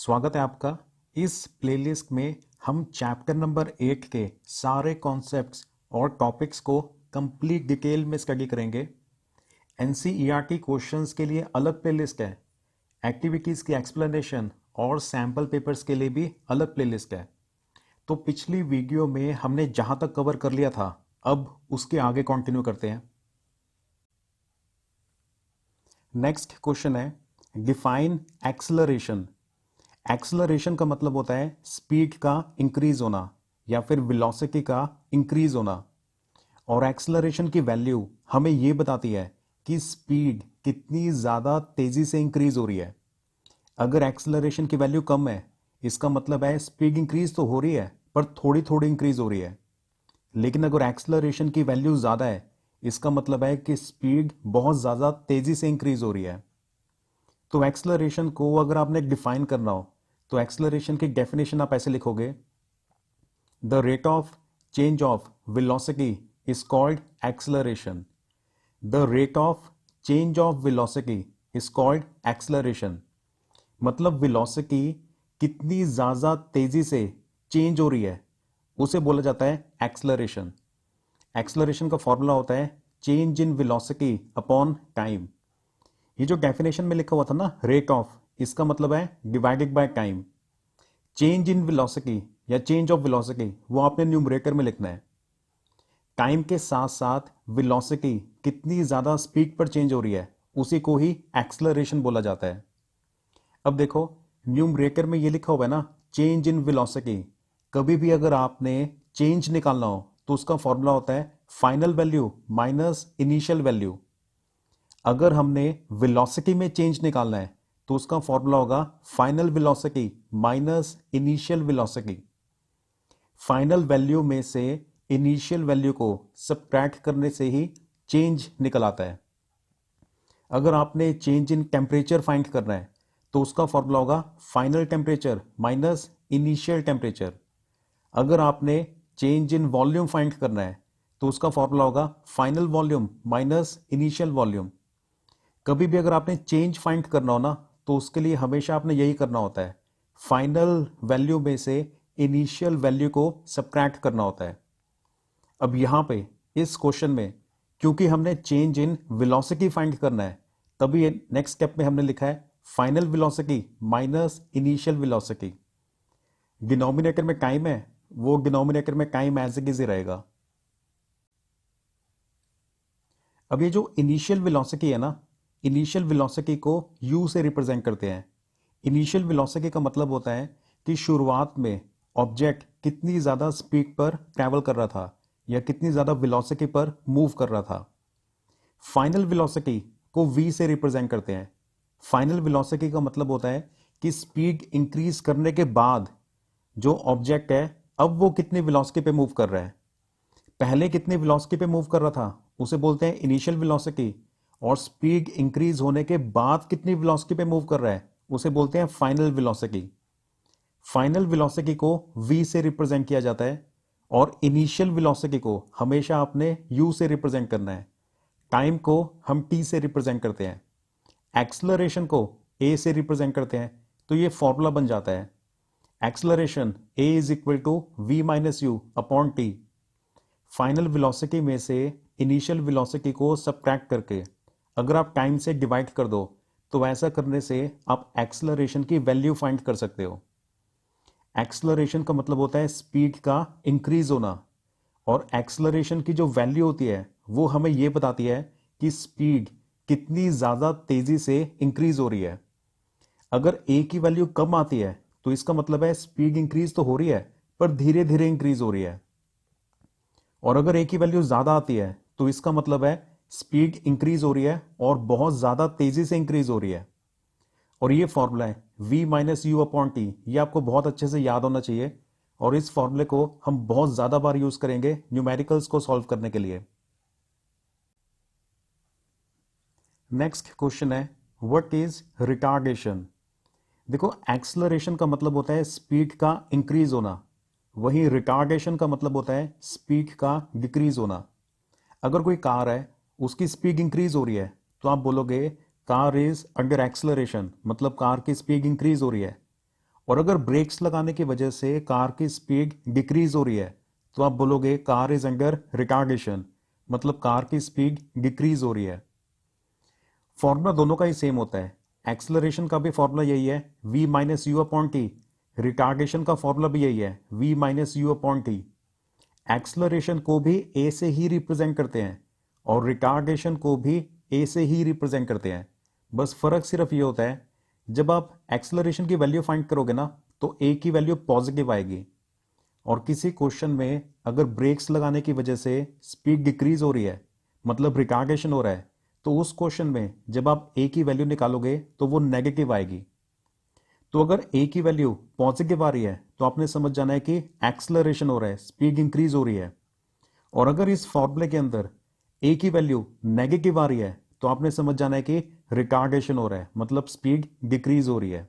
स्वागत है आपका। इस प्लेलिस्ट में हम चैप्टर नंबर 8 के सारे कॉन्सेप्ट्स और टॉपिक्स को कंप्लीट डिटेल में स्टडी करेंगे। एनसीईआरटी क्वेश्चंस के लिए अलग प्लेलिस्ट है, एक्टिविटीज़ की एक्सप्लेनेशन और सैम्पल पेपर्स के लिए भी अलग प्लेलिस्ट है। तो पिछली वीडियो में हमने जहाँ तक कवर कर लिया था, अब उसके आगे कंटिन्यू करते हैं। नेक्स्ट क्वेश्चन है, डिफाइन एक्सेलरेशन। एक्सेलरेशन का मतलब होता है स्पीड का इंक्रीज होना या फिर वेलोसिटी का इंक्रीज होना, और एक्सेलरेशन की वैल्यू हमें ये बताती है कि स्पीड कितनी ज़्यादा तेज़ी से इंक्रीज हो रही है। अगर एक्सेलरेशन की वैल्यू कम है, इसका मतलब है स्पीड इंक्रीज तो हो रही है पर थोड़ी थोड़ी इंक्रीज हो रही है। लेकिन अगर एक्सेलरेशन की वैल्यू ज़्यादा है, इसका मतलब है कि स्पीड बहुत ज़्यादा तेज़ी से इंक्रीज हो रही है। तो एक्सेलरेशन को अगर आपने डिफाइन करना हो तो एक्सेलरेशन की डेफिनेशन आप ऐसे लिखोगे, the rate of change of velocity is called acceleration. The rate of change of velocity is called acceleration. मतलब वेलोसिटी कितनी ज़्यादा तेज़ी से चेंज हो रही है उसे बोला जाता है एक्सेलरेशन। एक्सेलरेशन का फॉर्मूला होता है change in velocity upon time. ये जो डेफिनेशन में लिखा हुआ था ना, रेट ऑफ, इसका मतलब है divided by time. Change in velocity या चेंज ऑफ वेलोसिटी वो आपने न्यूमरेटर में लिखना है। टाइम के साथ साथ वेलोसिटी कितनी ज़्यादा स्पीड पर चेंज हो रही है उसी को ही एक्सेलरेशन बोला जाता है। अब देखो, न्यूमरेटर में ये लिखा हुआ है ना, चेंज इन वेलोसिटी। कभी भी अगर आपने चेंज निकालना हो तो उसका फॉर्मूला होता है final value minus initial value. अगर हमने वेलोसिटी में चेंज निकालना है तो उसका फॉर्मूला होगा final velocity minus initial velocity. Final value में से इनिशियल वैल्यू को सबट्रैक्ट करने से ही चेंज निकल आता है। अगर आपने चेंज इन टेम्परेचर फाइंड करना है तो उसका फॉर्मूला होगा final temperature minus initial temperature. अगर आपने चेंज इन वॉल्यूम फाइंड करना है तो उसका फॉर्मूला होगा final volume minus initial volume. कभी भी अगर आपने चेंज फाइंड करना हो ना तो उसके लिए हमेशा आपने यही करना होता है, फाइनल वैल्यू में से इनिशियल वैल्यू को सबट्रैक्ट करना होता है। अब यहां पे इस क्वेश्चन में क्योंकि हमने चेंज इन वेलोसिटी फाइंड करना है, तभी नेक्स्ट स्टेप में हमने लिखा है final velocity minus initial velocity. Denominator में टाइम है, वो डिनोमिनेटर में टाइम एज इट इज ही रहेगा। अब ये जो इनिशियल वेलोसिटी है ना, इनिशियल वेलोसिटी को u से रिप्रेजेंट करते हैं। इनिशियल वेलोसिटी का मतलब होता है कि शुरुआत में ऑब्जेक्ट कितनी ज़्यादा स्पीड पर ट्रैवल कर रहा था या कितनी ज़्यादा वेलोसिटी पर मूव कर रहा था। फाइनल वेलोसिटी को v से रिप्रेजेंट करते हैं। फाइनल वेलोसिटी का मतलब होता है कि स्पीड इंक्रीज करने के बाद जो ऑब्जेक्ट है अब वो कितनी वेलोसिटी पे मूव कर रहा है। पहले कितनी वेलोसिटी पे मूव कर रहा था उसे बोलते हैं इनिशियल वेलोसिटी, और स्पीड इंक्रीज होने के बाद कितनी वेलोसिटी पे मूव कर रहा है उसे बोलते हैं फाइनल वेलोसिटी। फाइनल वेलोसिटी को v से रिप्रेजेंट किया जाता है और इनिशियल वेलोसिटी को हमेशा आपने u से रिप्रेजेंट करना है। टाइम को हम t से रिप्रेजेंट करते हैं, एक्सेलरेशन को a से रिप्रेजेंट करते हैं। तो ये फॉर्मूला बन जाता है acceleration a is equal to v minus u upon t. Final velocity में से इनिशियल वेलोसिटी को सबट्रैक्ट करके अगर आप टाइम से डिवाइड कर दो तो ऐसा करने से आप एक्सेलरेशन की वैल्यू फाइंड कर सकते हो। एक्सेलरेशन का मतलब होता है स्पीड का इंक्रीज होना, और एक्सेलरेशन की जो वैल्यू होती है वो हमें ये बताती है कि स्पीड कितनी ज़्यादा तेज़ी से इंक्रीज हो रही है। अगर a की वैल्यू कम आती है तो इसका मतलब है स्पीड इंक्रीज तो हो रही है पर धीरे धीरे इंक्रीज हो रही है, और अगर a की वैल्यू ज़्यादा आती है तो इसका मतलब है स्पीड इंक्रीज हो रही है और बहुत ज़्यादा तेज़ी से इंक्रीज हो रही है। और ये फॉर्मूला है v minus u upon T, ये आपको बहुत अच्छे से याद होना चाहिए, और इस फॉर्मूले को हम बहुत ज़्यादा बार यूज़ करेंगे न्यूमेरिकल्स को सॉल्व करने के लिए। नेक्स्ट क्वेश्चन है, व्हाट इज रिटार्डेशन। देखो, एक्सेलरेशन का मतलब होता है स्पीड का इंक्रीज होना, वहीं रिटार्डेशन का मतलब होता है स्पीड का डिक्रीज होना। अगर कोई कार है, उसकी स्पीड इंक्रीज हो रही है तो आप बोलोगे कार इज अंडर एक्सेलरेशन, मतलब कार की स्पीड इंक्रीज हो रही है। और अगर ब्रेक्स लगाने की वजह से कार की स्पीड डिक्रीज हो रही है तो आप बोलोगे कार इज अंडर रिटार्डेशन, मतलब कार की स्पीड डिक्रीज हो रही है। फॉर्मूला दोनों का ही सेम होता है। एक्सलरेशन का भी फॉर्मूला यही है, v minus u upon t. Retardation का फॉर्मूला भी यही है, v minus u upon T. Acceleration को भी a से ही रिप्रेजेंट करते हैं और रिटार्डेशन को भी a से ही रिप्रेजेंट करते हैं। बस फर्क सिर्फ ये होता है, जब आप एक्सलरेशन की वैल्यू फाइंड करोगे ना तो a की वैल्यू पॉजिटिव आएगी, और किसी क्वेश्चन में अगर ब्रेक्स लगाने की वजह से स्पीड डिक्रीज हो रही है, मतलब रिटार्डेशन हो रहा है, तो उस क्वेश्चन में जब आप a की वैल्यू निकालोगे तो वो नेगेटिव आएगी। तो अगर a की वैल्यू पॉजिटिव आ रही है तो आपने समझ जाना है कि एक्सलरेशन हो रहा है, स्पीड इंक्रीज हो रही है। और अगर इस फॉर्मूले के अंदर a की वैल्यू नेगेटिव आ रही है तो आपने समझ जाना है कि रिटार्डेशन हो रहा है, मतलब स्पीड डिक्रीज हो रही है।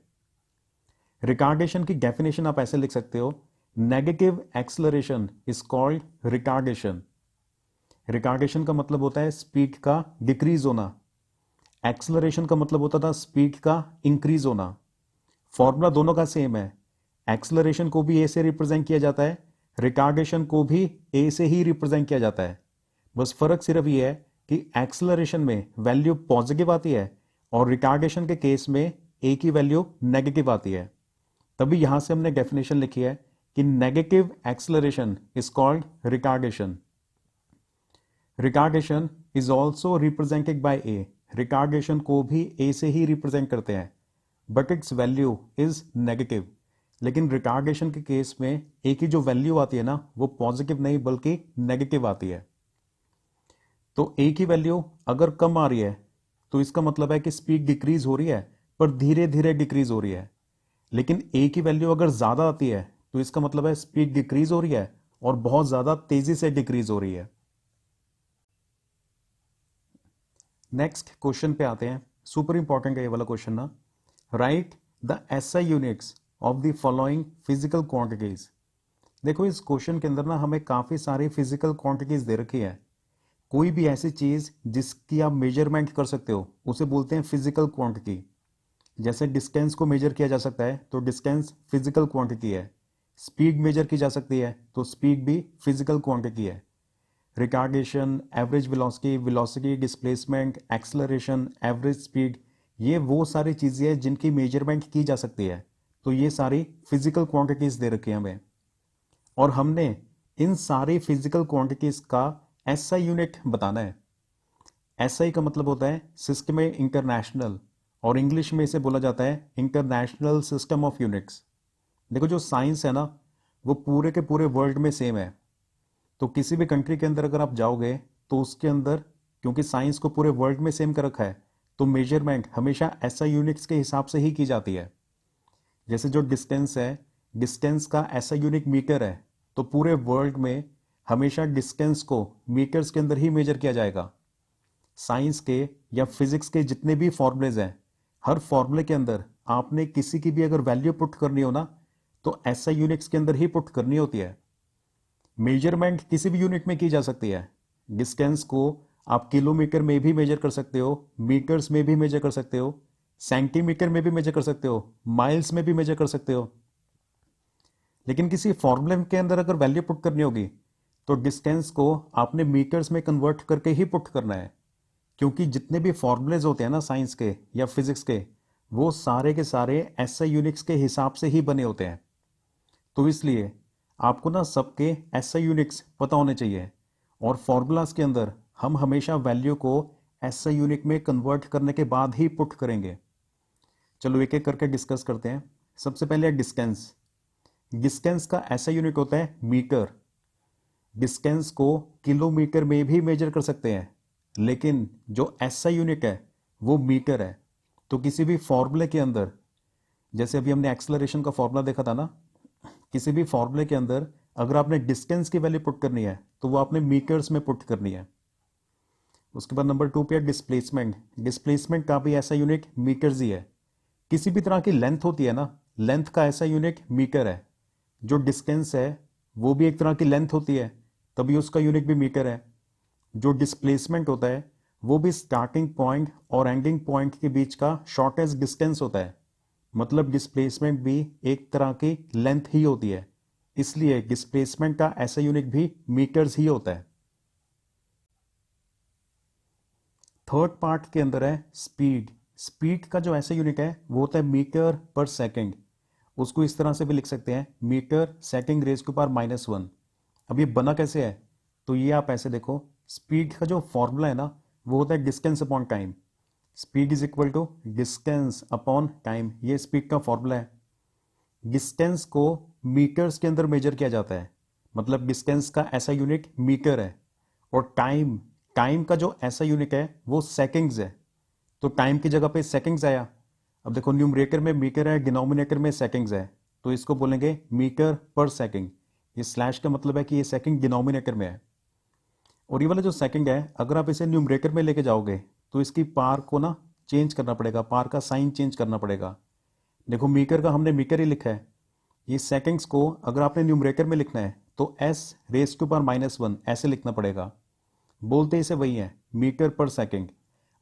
रिटार्डेशन की डेफिनेशन आप ऐसे लिख सकते हो, negative acceleration is called retardation. Retardation का मतलब होता है स्पीड का डिक्रीज होना, एक्सलरेशन का मतलब होता था स्पीड का इंक्रीज होना। फॉर्मूला दोनों का सेम है, एक्सलरेशन को भी ए से रिप्रेजेंट किया जाता है, रिटार्डेशन को भी ए से ही रिप्रेजेंट किया जाता है। बस फर्क सिर्फ ये है कि एक्सलरेशन में वैल्यू पॉजिटिव आती है और रिटार्डेशन के केस में ए की वैल्यू नेगेटिव आती है। तभी यहां से हमने डेफिनेशन लिखी है कि negative acceleration is called retardation. Retardation is also represented by A. Retardation को भी ए से ही रिप्रेजेंट करते हैं, but it's value is negative. लेकिन रिटार्डेशन के केस में ए की जो वैल्यू आती है ना वो पॉजिटिव नहीं बल्कि नेगेटिव आती है। तो ए की वैल्यू अगर कम आ रही है तो इसका मतलब है कि स्पीड डिक्रीज हो रही है, पर धीरे धीरे डिक्रीज हो रही है। लेकिन ए की वैल्यू अगर ज्यादा आती है तो इसका मतलब है स्पीड डिक्रीज हो रही है और बहुत ज्यादा तेजी से डिक्रीज हो रही है। नेक्स्ट क्वेश्चन पे आते हैं, सुपर इंपॉर्टेंट है ये वाला क्वेश्चन ना। Right the SI units of the following physical quantities. देखो इस क्वेश्चन के अंदर ना हमें काफी सारी फिजिकल क्वांटिटीज दे रखी है। कोई भी ऐसी चीज जिसकी आप मेजरमेंट कर सकते हो उसे बोलते हैं फिजिकल क्वांटिटी। जैसे डिस्टेंस को मेजर किया जा सकता है तो डिस्टेंस फिजिकल क्वांटिटी है। स्पीड मेजर की जा सकती है तो स्पीड भी फिजिकल क्वांटिटी है। Retardation, average velocity, velocity displacement, acceleration, average speed, ये वो सारी चीजें हैं जिनकी मेजरमेंट की जा सकती है। तो ये सारी फिजिकल क्वांटिटीज दे रखी है हमें, और हमने इन सारी फिजिकल क्वांटिटीज का एसआई यूनिट बताना है। एसआई का मतलब होता है सिस्टम इंटरनेशनल, और इंग्लिश में इसे बोला जाता है इंटरनेशनल सिस्टम ऑफ यूनिट्स। देखो जो साइंस है ना वो पूरे के पूरे वर्ल्ड में सेम है। तो किसी भी कंट्री के अंदर अगर आप जाओगे तो उसके अंदर, क्योंकि साइंस को पूरे वर्ल्ड में सेम कर रखा है, तो मेजरमेंट हमेशा एसआई यूनिट्स के हिसाब से ही की जाती है। जैसे जो डिस्टेंस है, डिस्टेंस का एसआई यूनिट मीटर है, तो पूरे वर्ल्ड में हमेशा डिस्टेंस को मीटर्स के अंदर ही मेजर किया जाएगा। साइंस के या फिजिक्स के जितने भी फॉर्मूलेज हैं, हर फॉर्मूले के अंदर आपने किसी की भी अगर वैल्यू पुट करनी हो ना तो एसआई यूनिट्स के अंदर ही पुट करनी होती है। मेजरमेंट किसी भी यूनिट में की जा सकती है। डिस्टेंस को आप किलोमीटर में भी मेजर कर सकते हो, मीटर्स में भी मेजर कर सकते हो, सेंटीमीटर में भी मेजर कर सकते हो, माइल्स में भी मेजर कर सकते हो। लेकिन किसी फॉर्मूले के अंदर अगर वैल्यू पुट करनी होगी तो डिस्टेंस को आपने मीटर्स में कन्वर्ट करके ही पुट करना है, क्योंकि जितने भी फॉर्मूलेज होते हैं ना साइंस के या फिजिक्स के, वो सारे के सारे एसआई यूनिट्स के हिसाब से ही बने होते हैं। तो इसलिए आपको ना सबके एसआई यूनिट्स पता होने चाहिए, और फॉर्मूलाज के अंदर हम हमेशा वैल्यू को एसआई यूनिट में कन्वर्ट करने के बाद ही पुट करेंगे। चलो एक एक करके डिस्कस करते हैं। सबसे पहले डिस्टेंस। डिस्टेंस का एसआई यूनिट होता है मीटर। डिस्टेंस को किलोमीटर में भी मेजर कर सकते हैं, लेकिन जो एसआई यूनिट है वो मीटर है। तो किसी भी फॉर्मूले के अंदर, जैसे अभी हमने एक्सेलरेशन का फॉर्मूला देखा था ना, किसी भी फॉर्मूले के अंदर अगर आपने डिस्टेंस की वैल्यू पुट करनी है तो वो आपने मीटर्स में पुट करनी है। उसके बाद नंबर 2 पे डिस्प्लेसमेंट। डिस्प्लेसमेंट का भी ऐसा यूनिट मीटर्स ही है। किसी भी तरह की लेंथ होती है ना, लेंथ का ऐसा यूनिट मीटर है। जो डिस्टेंस है वो भी एक तरह की लेंथ होती है, तभी उसका यूनिट भी मीटर है। जो डिस्प्लेसमेंट होता है वो भी स्टार्टिंग पॉइंट और एंडिंग पॉइंट के बीच का शॉर्टेस्ट डिस्टेंस होता है, मतलब डिस्प्लेसमेंट भी एक तरह की लेंथ ही होती है, इसलिए डिस्प्लेसमेंट का ऐसा यूनिट भी मीटर्स ही होता है। थर्ड पार्ट के अंदर है स्पीड। स्पीड का जो ऐसा यूनिट है वो होता है मीटर पर सेकंड। उसको इस तरह से भी लिख सकते हैं, metre second raise to power -1। अब ये बना कैसे है, तो ये आप ऐसे देखो, स्पीड का जो फॉर्मूला है ना वो होता है distance upon time. Speed is equal to distance upon time, ये स्पीड का फॉर्मूला है। डिस्टेंस को मीटर्स के अंदर मेजर किया जाता है, मतलब डिस्टेंस का ऐसा यूनिट मीटर है, और टाइम टाइम का जो ऐसा यूनिट है वो सेकंड्स है, तो टाइम की जगह पे सेकंड्स आया। अब देखो न्यूमरेटर में मीटर है, डिनोमिनेटर में सेकंड्स है, तो इसको बोलेंगे मीटर पर सेकंड। ये स्लैश का मतलब है कि ये सेकंड डिनोमिनेटर में है। और ये वाला जो सेकंड है अगर आप इसे न्यूमरेटर में लेके जाओगे तो इसकी पार को ना चेंज करना पड़ेगा, पार का साइन चेंज करना पड़ेगा। देखो मीटर का हमने मीटर ही लिखा है, ये सेकंड्स को अगर आपने न्यूमरेटर में लिखना है तो एस रेज टू पावर -1 ऐसे लिखना पड़ेगा। बोलते इसे वही है, मीटर पर सेकंड।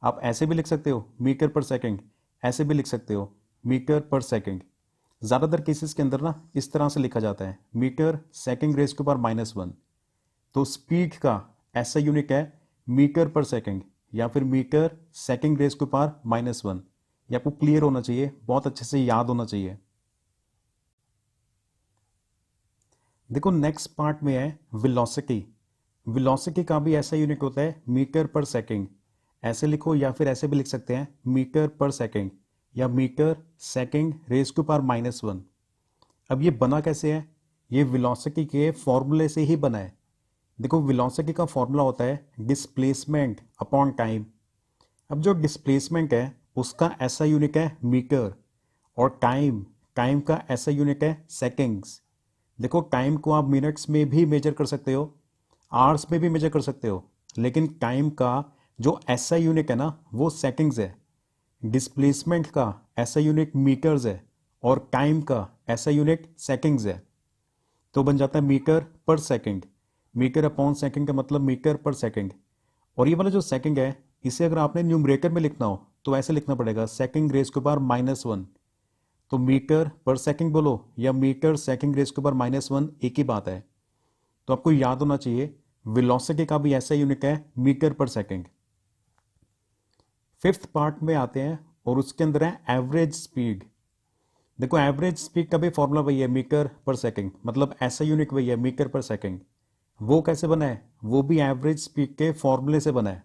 आप ऐसे भी लिख सकते हो मीटर पर सेकंड, ऐसे भी लिख सकते हो मीटर पर सेकंड। ज़्यादातर केसेस के अंदर ना इस तरह से लिखा जाता है, metre second raise to power -1। तो स्पीड का ऐसा यूनिट है मीटर पर सेकंड या फिर metre second raise to power -1। ये आपको क्लियर होना चाहिए, बहुत अच्छे से याद होना चाहिए। देखो नेक्स्ट पार्ट में है वेलोसिटी। वेलोसिटी का भी ऐसा यूनिट होता है मीटर पर सेकंड। ऐसे लिखो या फिर ऐसे भी लिख सकते हैं, मीटर पर सेकंड या metre second raise to power -1। अब ये बना कैसे है, ये वेलोसिटी के फॉर्मूले से ही बना है। देखो वेलोसिटी का फॉर्मूला होता है डिस्प्लेसमेंट अपॉन टाइम। अब जो डिस्प्लेसमेंट है उसका ऐसा यूनिट है मीटर, और टाइम टाइम का ऐसा यूनिट है सेकंड्स। देखो टाइम को आप मिनट्स में भी मेजर कर सकते हो, आवर्स में भी मेजर कर सकते हो, लेकिन टाइम का जो ऐसा यूनिट है ना वो सेकंड्स है। डिस्प्लेसमेंट का ऐसा यूनिट मीटर्स है और टाइम का ऐसा यूनिट सेकंड्स है, तो बन जाता है metre per second. Metre upon second का मतलब मीटर पर सेकंड। और ये वाला जो सेकंड है इसे अगर आपने न्यूमरेटर में लिखना हो तो ऐसे लिखना पड़ेगा, सेकंड रेज टू पावर -1। तो मीटर पर सेकंड बोलो या metre second raise to power -1 एक ही बात है। तो आपको याद होना चाहिए वेलोसिटी का भी ऐसा यूनिट है metre per second. Fifth part में आते हैं और उसके अंदर है एवरेज स्पीड। देखो एवरेज स्पीड का भी फॉर्मूला वही है मीटर पर सेकंड, मतलब ऐसा यूनिट वही है मीटर पर सेकंड। वो कैसे बना है, वो भी एवरेज स्पीड के फॉर्मूले से बना है।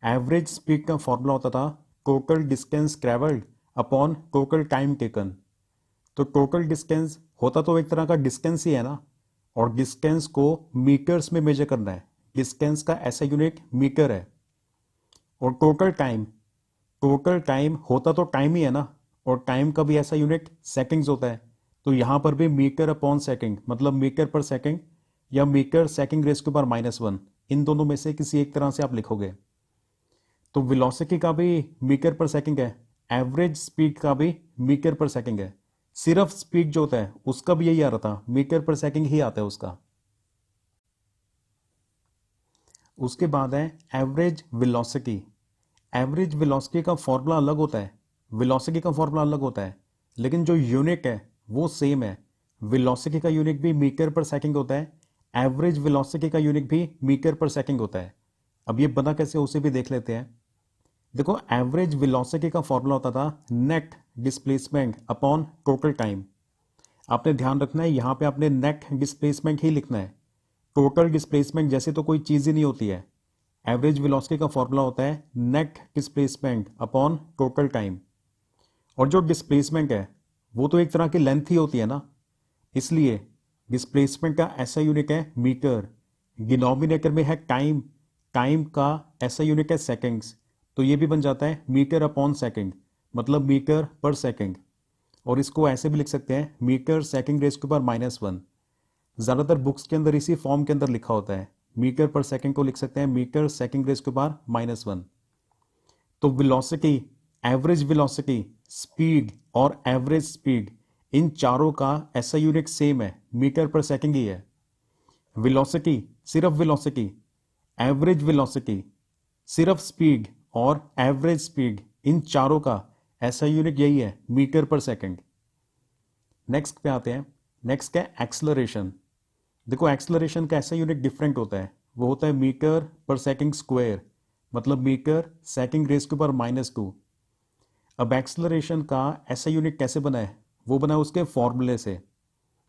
एवरेज स्पीड का फॉर्मूला होता था total distance travelled upon total time taken. तो टोटल डिस्टेंस होता तो एक तरह का डिस्टेंस ही है ना, और डिस्टेंस को मीटर्स में मेजर करना है, डिस्टेंस का ऐसा यूनिट मीटर है। और टोटल टाइम होता तो टाइम ही है ना, और टाइम का भी ऐसा यूनिट सेकंड्स होता है। तो यहां पर भी मीटर अपॉन सेकंड, मतलब मीटर पर सेकंड या metre second raise to power -1, इन दोनों में से किसी एक तरह से आप लिखोगे। तो वेलोसिटी का भी मीटर पर सेकंड है, एवरेज स्पीड का भी मीटर पर सेकंड है। सिर्फ स्पीड जो होता है उसका भी यही आ रहा था, मीटर पर सेकंड ही आता है उसका। उसके बाद है एवरेज वेलोसिटी। एवरेज वेलोसिटी का फॉर्मूला अलग होता है, वेलोसिटी का फॉर्मूला अलग होता है, लेकिन जो यूनिट है वो सेम है। वेलोसिटी का यूनिट भी मीटर पर सेकंड होता है, एवरेज वेलोसिटी का यूनिट भी मीटर पर सेकंड होता है। अब ये बना कैसे उसे भी देख लेते हैं। देखो एवरेज वेलोसिटी का फॉर्मूला होता था net displacement upon total time. आपने ध्यान रखना है यहां पे आपने नेट डिस्प्लेसमेंट ही लिखना है, टोटल डिस्प्लेसमेंट जैसे तो कोई चीज ही नहीं होती है। एवरेज वेलोसिटी का फॉर्मूला होता है net displacement upon total time. और जो डिस्प्लेसमेंट है वो तो एक तरह की लेंथ ही होती है ना, इसलिए डिस्प्लेसमेंट का ऐसा यूनिट है मीटर। डिनोमिनेटर में है टाइम, टाइम का ऐसा यूनिट है सेकंड्स, तो ये भी बन जाता है मीटर अपॉन सेकंड, मतलब मीटर पर सेकंड। और इसको ऐसे भी लिख सकते हैं metre second raise to power -1। ज़्यादातर बुक्स के अंदर इसी फॉर्म के अंदर लिखा होता है, मीटर पर सेकंड को लिख सकते हैं metre second raise to power -1। तो वेलोसिटी, एवरेज वेलोसिटी, स्पीड और एवरेज स्पीड, इन चारों का ऐसा यूनिट सेम है, मीटर पर सेकंड ही है। वेलोसिटी सिर्फ वेलोसिटी, एवरेज वेलोसिटी सिर्फ स्पीड और एवरेज स्पीड, इन चारों का ऐसा यूनिट यही है, मीटर पर सेकंड। नेक्स्ट पे आते हैं। नेक्स्ट क्या है, एक्सलरेशन। देखो एक्सलरेशन का ऐसा यूनिट डिफरेंट होता है, वो होता है मीटर पर सेकंड स्क्वायर, मतलब मीटर सेकंड रेज के पावर -2। अब एक्सलरेशन का ऐसा यूनिट कैसे बना है, वो बना है उसके फॉर्मूले से।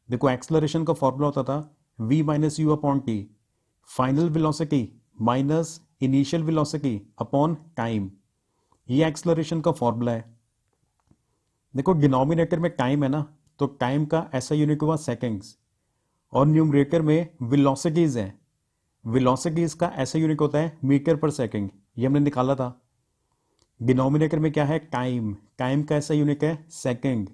देखो एक्सलरेशन का फॉर्मूला होता था v minus u upon t, final velocity minus initial velocity upon time. ये एक्सलरेशन का फॉर्मूला है। देखो डिनोमिनेटर में टाइम है ना, तो टाइम का ऐसा यूनिट हुआ सेकंड्स, और न्यूमरेटर में वेलोसिटीज है। वेलोसिटीज का ऐसा यूनिट होता है मीटर पर सेकंड, ये हमने निकाला था। डिनोमिनेटर में क्या है, टाइम, टाइम का ऐसा यूनिट है सेकंड।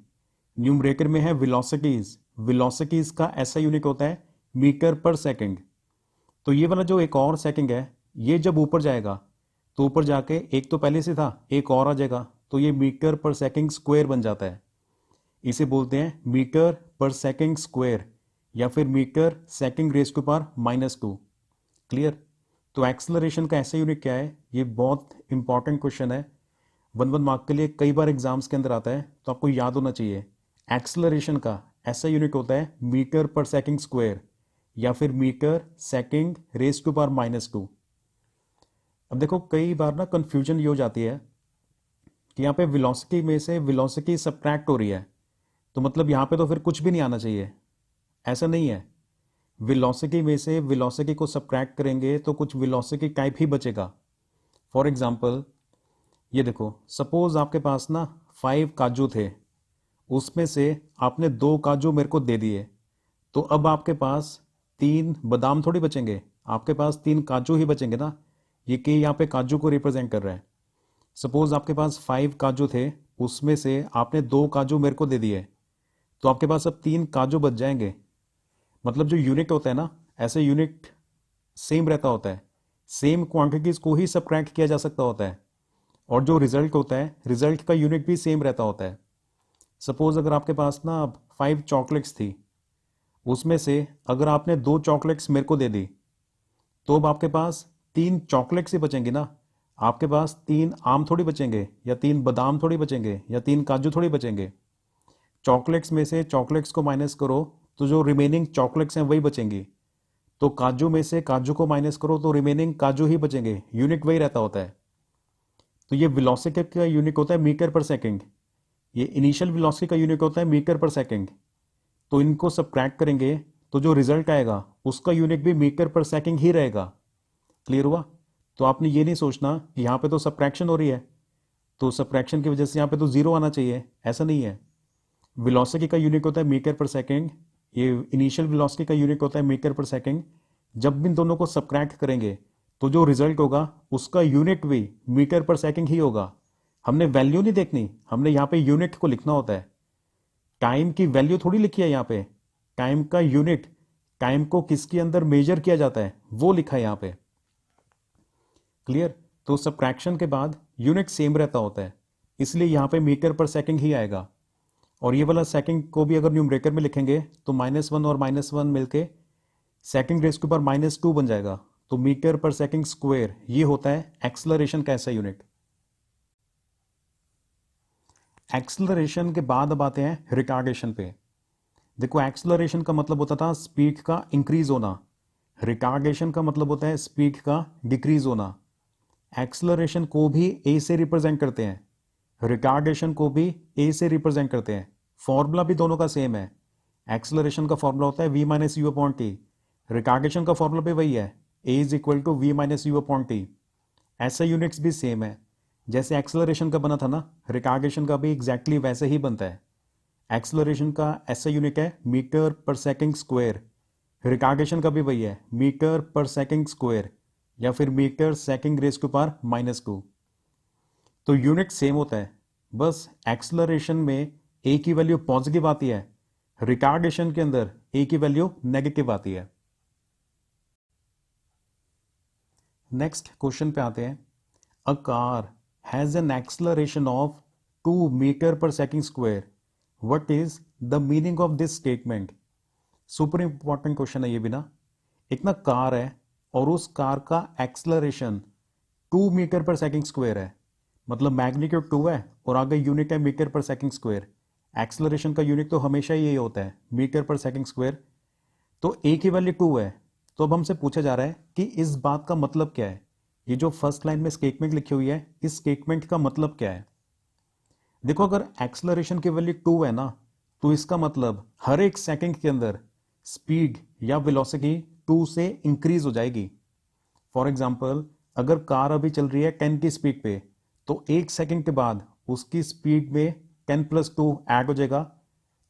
न्यूमरेटर में है वेलोसिटीज, वेलोसिटीज का ऐसा यूनिट होता है मीटर पर सेकंड। तो ये वाला जो एक और सेकंड है, ये जब ऊपर जाएगा तो ऊपर जाके एक तो पहले से था, एक और आ जाएगा, तो ये मीटर पर सेकंड स्क्वायर बन जाता है। इसे बोलते हैं मीटर पर सेकंड स्क्वायर, या फिर metre second raise to power -2। Clear. तो एक्सलरेशन का ऐसा यूनिट क्या है, ये बहुत इंपॉर्टेंट क्वेश्चन है, 1 मार्क के लिए कई बार एग्जाम्स के अंदर आता है, तो आपको याद होना चाहिए। एक्सलरेशन का ऐसा यूनिट होता है मीटर पर सेकंड स्क्वायर, या फिर metre second raise to power -2। अब देखो कई बार ना कंफ्यूजन ये हो जाती है कि यहाँ पे वेलोसिटी में से वेलोसिटी सब्ट्रैक्ट हो रही है, तो मतलब यहाँ पे तो फिर कुछ भी नहीं आना चाहिए। ऐसा नहीं है, वेलोसिटी में से वेलोसिटी को सब्ट्रैक्ट करेंगे तो कुछ वेलोसिटी टाइप ही बचेगा। फॉर एग्जाम्पल ये देखो, सपोज आपके पास ना 5 काजू थे, उसमें से आपने 2 काजू मेरे को दे दिए, तो अब आपके पास 3 बादाम थोड़ी बचेंगे, आपके पास 3 काजू ही बचेंगे ना। ये कि यहाँ पे काजू को रिप्रेजेंट कर रहा है। सपोज आपके पास 5 काजू थे, उसमें से आपने 2 काजू मेरे को दे दिए, तो आपके पास अब 3 काजू बच जाएंगे। मतलब जो यूनिट होता है ना, ऐसे यूनिट सेम रहता होता है, सेम क्वांटिटीज को ही सब्ट्रैक्ट किया जा सकता होता है, और जो रिजल्ट होता है, रिजल्ट का यूनिट भी सेम रहता होता है। सपोज अगर आपके पास ना अब 5 चॉकलेट्स थी, उसमें से अगर आपने 2 चॉकलेट्स मेरे को दे दी, तो अब आपके पास 3 चॉकलेट्स ही बचेंगी ना। आपके पास 3 आम थोड़ी बचेंगे, या 3 बादाम थोड़ी बचेंगे, या 3 काजू थोड़ी बचेंगे। चॉकलेट्स में से चॉकलेट्स को माइनस करो तो जो रिमेनिंग चॉकलेट्स हैं वही बचेंगी, तो काजू में से काजू को माइनस करो तो रिमेनिंग काजू ही बचेंगे, यूनिट वही रहता होता है। तो ये वेलोसिटी का यूनिट होता है मीटर पर सेकंड, ये इनिशियल वेलोसिटी का यूनिट होता है मीटर पर सेकंड। तो इनको सब्ट्रैक्ट करेंगे तो जो रिजल्ट आएगा उसका यूनिट भी मीटर पर सेकंड ही रहेगा। क्लियर हुआ। तो आपने ये नहीं सोचना कि यहाँ पे तो सब्ट्रैक्शन हो रही है, तो सब्ट्रैक्शन की वजह से यहाँ पे तो जीरो आना चाहिए, ऐसा नहीं है। वेलोसिटी का यूनिट होता है मीटर पर सेकंड, ये इनिशियल वेलोसिटी का यूनिट होता है मीटर पर सेकंड। जब इन दोनों को सब्ट्रैक्ट करेंगे तो जो रिजल्ट होगा उसका यूनिट भी मीटर पर सेकंड ही होगा। हमने वैल्यू नहीं देखनी, हमने यहाँ पे यूनिट को लिखना होता है। टाइम की वैल्यू थोड़ी लिखी है यहाँ पे, टाइम का यूनिट, टाइम को किसके अंदर मेजर किया जाता है वो लिखा है यहाँ पे। क्लियर। तो सब्ट्रैक्शन के बाद यूनिट सेम रहता होता है, इसलिए यहाँ पे मीटर पर सेकंड ही आएगा। और ये वाला सेकंड को भी अगर न्यूमरेटर में लिखेंगे तो -1 और -1 मिलके सेकंड रेज के ऊपर -2 बन जाएगा। तो मीटर पर सेकंड स्क्वायर, ये होता है एक्सलरेशन का ऐसा यूनिट। एक्सलरेशन के बाद अब आते हैं रिटार्डेशन पे। देखो एक्सलरेशन का मतलब होता था स्पीड का इंक्रीज होना, रिटार्डेशन का मतलब होता है स्पीड का डिक्रीज होना। एक्सलरेशन को भी ए से रिप्रेजेंट करते हैं, रिटार्डेशन को भी ए से रिप्रेजेंट करते हैं। फॉर्मूला भी दोनों का सेम है। एक्सलरेशन का फॉर्मूला होता है v minus u upon t, retardation का फॉर्मूला भी वही है, a is equal to v minus u upon t. ऐसा यूनिट्स भी सेम है, जैसे एक्सलरेशन का बना था ना, रिटार्डेशन का भी एग्जैक्टली वैसे ही बनता है। एक्सलरेशन का ऐसा यूनिट है metre per second square, retardation का भी वही है मीटर पर सेकंड स्क्वायर, या फिर metre second raise to power -2। तो यूनिट सेम होता है, बस एक्सलरेशन में ए की वैल्यू पॉजिटिव आती है, रिटार्डेशन के अंदर ए की वैल्यू नेगेटिव आती है। नेक्स्ट क्वेश्चन पे आते हैं। A car has an acceleration of 2 metre per second square, what is the meaning of this statement. Super important question है ये भी ना। एक ना कार है और उस कार का acceleration 2 metre per second square है, मतलब मैग्नीट्यूड 2 है और आगे यूनिट है metre per second square. Acceleration का यूनिट तो हमेशा ही यही होता है, मीटर पर सेकंड स्क्वायर। तो ए की वैल्यू 2 है, तो अब हमसे पूछा जा रहा है कि इस बात का मतलब क्या है। ये जो फर्स्ट लाइन में स्टेटमेंट लिखी हुई है, इस स्टेटमेंट का मतलब क्या है। देखो, अगर एक्सेलरेशन की वैल्यू 2 है ना, तो इसका मतलब हर एक सेकंड के अंदर स्पीड या वेलोसिटी 2 से इंक्रीज हो जाएगी। फॉर एग्जाम्पल, अगर कार अभी चल रही है 10 की स्पीड पे, तो एक सेकंड के बाद उसकी स्पीड में 10 प्लस 2 ऐड हो जाएगा,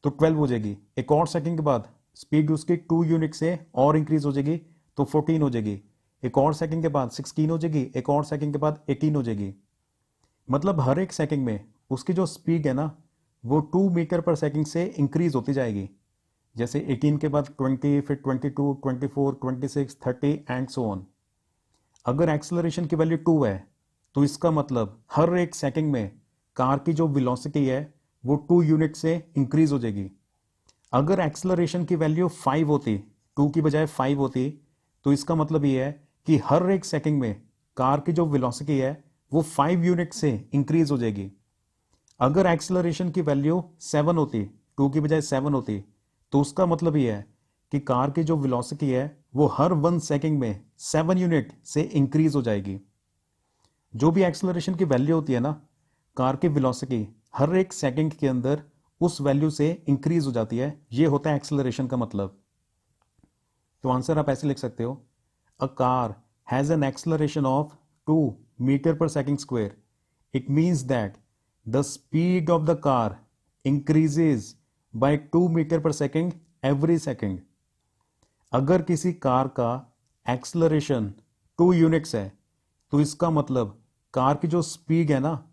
तो 12 हो जाएगी। एक और सेकंड के बाद स्पीड उसकी 2 यूनिट से और इंक्रीज हो जाएगी, तो 14 हो जाएगी। एक और सेकंड के बाद 16 हो जाएगी, एक और सेकंड के बाद 18 हो जाएगी। मतलब हर एक सेकंड में उसकी जो स्पीड है ना, वो 2 मीटर पर सेकंड से इंक्रीज होती जाएगी। जैसे 18 के बाद 20, फिर 22, 24, 26, 30 एंड सो ऑन। अगर एक्सेलरेशन की वैल्यू 2 है, तो इसका मतलब हर एक सेकंड में कार की जो वेलोसिटी है वो 2 यूनिट से इंक्रीज हो जाएगी। अगर एक्सेलरेशन की वैल्यू 5 होती, 2 की बजाय 5 होती, तो इसका मतलब ये है कि हर एक सेकंड में कार की जो वेलोसिटी है वो 5 यूनिट से इंक्रीज हो जाएगी। अगर एक्सेलरेशन की वैल्यू 7 होती, 2 की बजाय 7 होती, तो उसका मतलब ये है कि कार की जो वेलोसिटी है वो हर 1 सेकंड में 7 यूनिट से इंक्रीज हो जाएगी। जो भी एक्सेलरेशन की वैल्यू होती है ना, कार की वेलोसिटी हर एक सेकंड के अंदर उस वैल्यू से इंक्रीज हो जाती है। ये होता है एक्सेलरेशन का मतलब। तो आंसर आप ऐसे लिख सकते हो, a car has an acceleration of 2 metre per second square. It means that the speed of the car increases by 2 metre per second every second. अगर किसी कार का एक्सेलरेशन 2 यूनिट्स है, तो इसका मतलब कार की जो स्पीड है ना,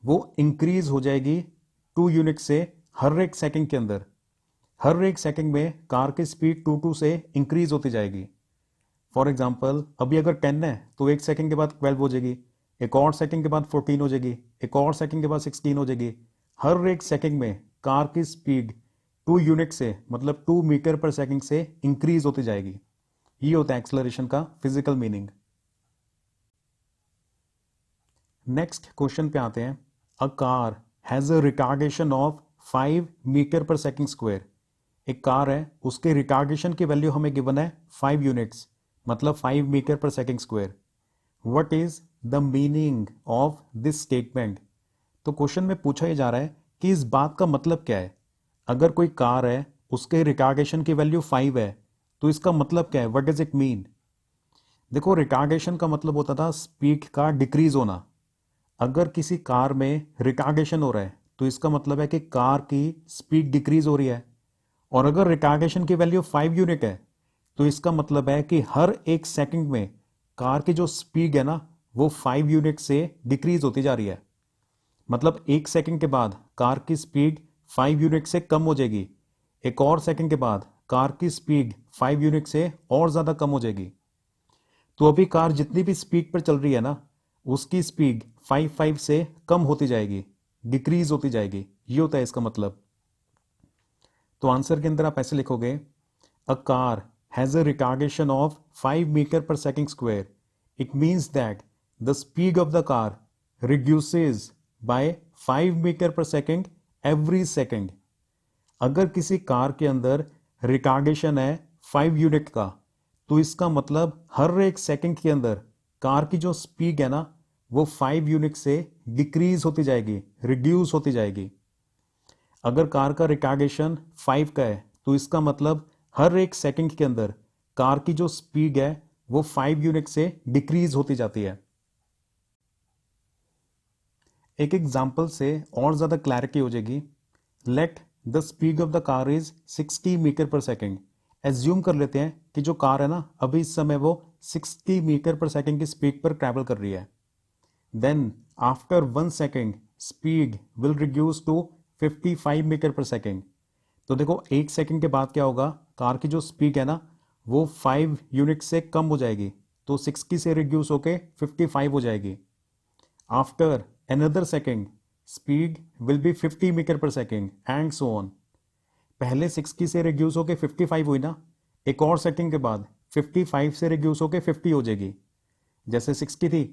वो इंक्रीज हो जाएगी 2 यूनिट से हर एक सेकंड के अंदर। हर एक सेकंड में कार की स्पीड 2 से इंक्रीज होती जाएगी। फॉर एग्जाम्पल, अभी अगर 10 है तो एक सेकंड के बाद 12 हो जाएगी, एक और सेकंड के बाद 14 हो जाएगी, एक और सेकंड के बाद 16 हो जाएगी। हर एक सेकंड में कार की स्पीड 2 यूनिट से, मतलब 2 मीटर पर सेकंड से इंक्रीज होती जाएगी। ये होता है एक्सेलरेशन का फिजिकल मीनिंग। नेक्स्ट क्वेश्चन पे आते हैं। A car has a retardation of 5 metre per second square. एक कार है, उसके रिटार्डेशन की वैल्यू हमें गिवन है 5 यूनिट्स, मतलब 5 metre per second square. What is the meaning of this statement. तो क्वेश्चन में पूछा ही जा रहा है कि इस बात का मतलब क्या है। अगर कोई कार है, उसके रिटार्डेशन की वैल्यू 5 है, तो इसका मतलब क्या है, व्हाट डज इट मीन। देखो, रिटार्डेशन का मतलब होता था स्पीड का डिक्रीज होना। अगर किसी कार में रिटार्डेशन हो रहा है, तो इसका मतलब है कि कार की स्पीड डिक्रीज हो रही है। और अगर रिटार्डेशन की वैल्यू 5 यूनिट है, तो इसका मतलब है कि हर एक सेकंड में कार की जो स्पीड है ना, वो 5 यूनिट से डिक्रीज होती जा रही है। मतलब एक सेकंड के बाद कार की स्पीड 5 यूनिट से कम हो जाएगी, एक और सेकंड के बाद कार की स्पीड 5 यूनिट से और ज्यादा कम हो जाएगी। तो अभी कार जितनी भी स्पीड पर चल रही है ना, उसकी स्पीड 5 से कम होती जाएगी, डिक्रीज होती जाएगी। ये होता है इसका मतलब। तो आंसर के अंदर आप ऐसे लिखोगे, a car has a retardation of 5 metre per second square. It means that the speed of the car reduces by 5 metre per second every second. अगर किसी कार के अंदर रिटार्डेशन है 5 यूनिट का, तो इसका मतलब हर एक सेकंड के अंदर कार की जो स्पीड है ना, वो 5 यूनिट से डिक्रीज होती जाएगी, रिड्यूस होती जाएगी। अगर कार का रिटार्डेशन 5 का है, तो इसका मतलब हर एक सेकंड के अंदर कार की जो स्पीड है वो 5 यूनिट से डिक्रीज होती जाती है। एक एग्जाम्पल से और ज्यादा क्लैरिटी हो जाएगी। Let the speed of the car is 60 metre per second. Assume कर लेते हैं कि जो कार है ना, अभी इस समय वो 60 मीटर पर सेकेंड की स्पीड पर ट्रैवल कर रही है। Then after 1 second speed will reduce to 55 metre per second. तो देखो, एक सेकेंड के बाद क्या होगा, कार की जो स्पीड है ना, वो 5 यूनिट से कम हो जाएगी, तो 60 से रिड्यूस होके 55 हो जाएगी। After another second speed will be 50 metre per second and so on. पहले 60 से रिड्यूस होके 55 हुई ना, एक और सेकंड के बाद 55 से रिड्यूस होके 50 हो जाएगी। जैसे 60 थी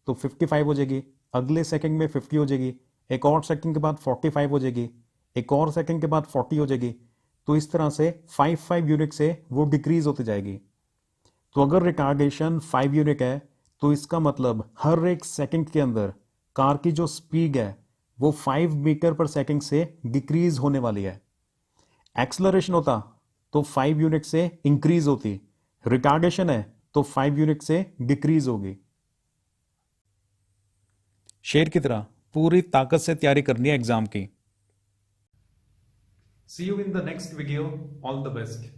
तो 55 हो जाएगी। अगले सेकंड में 50 हो जाएगी, एक और सेकंड के बाद 45 हो जाएगी, एक और सेकंड के बाद 40 हो जाएगी। तो इस तरह से 5 यूनिट से वो डिक्रीज होती जाएगी। तो अगर रिटार्डेशन 5 यूनिट है तो इसका मतलब हर एक सेकंड के अंदर कार की जो स्पीड है वो 5 मीटर पर सेकंड से डिक्रीज होने वाली है। एक्सलरेशन होता तो 5 यूनिट से इंक्रीज होती, रिटार्डेशन है तो 5 यूनिट से डिक्रीज होगी। शेर की तरह पूरी ताकत से तैयारी करनी है एग्जाम की। See you in the next video, all the best.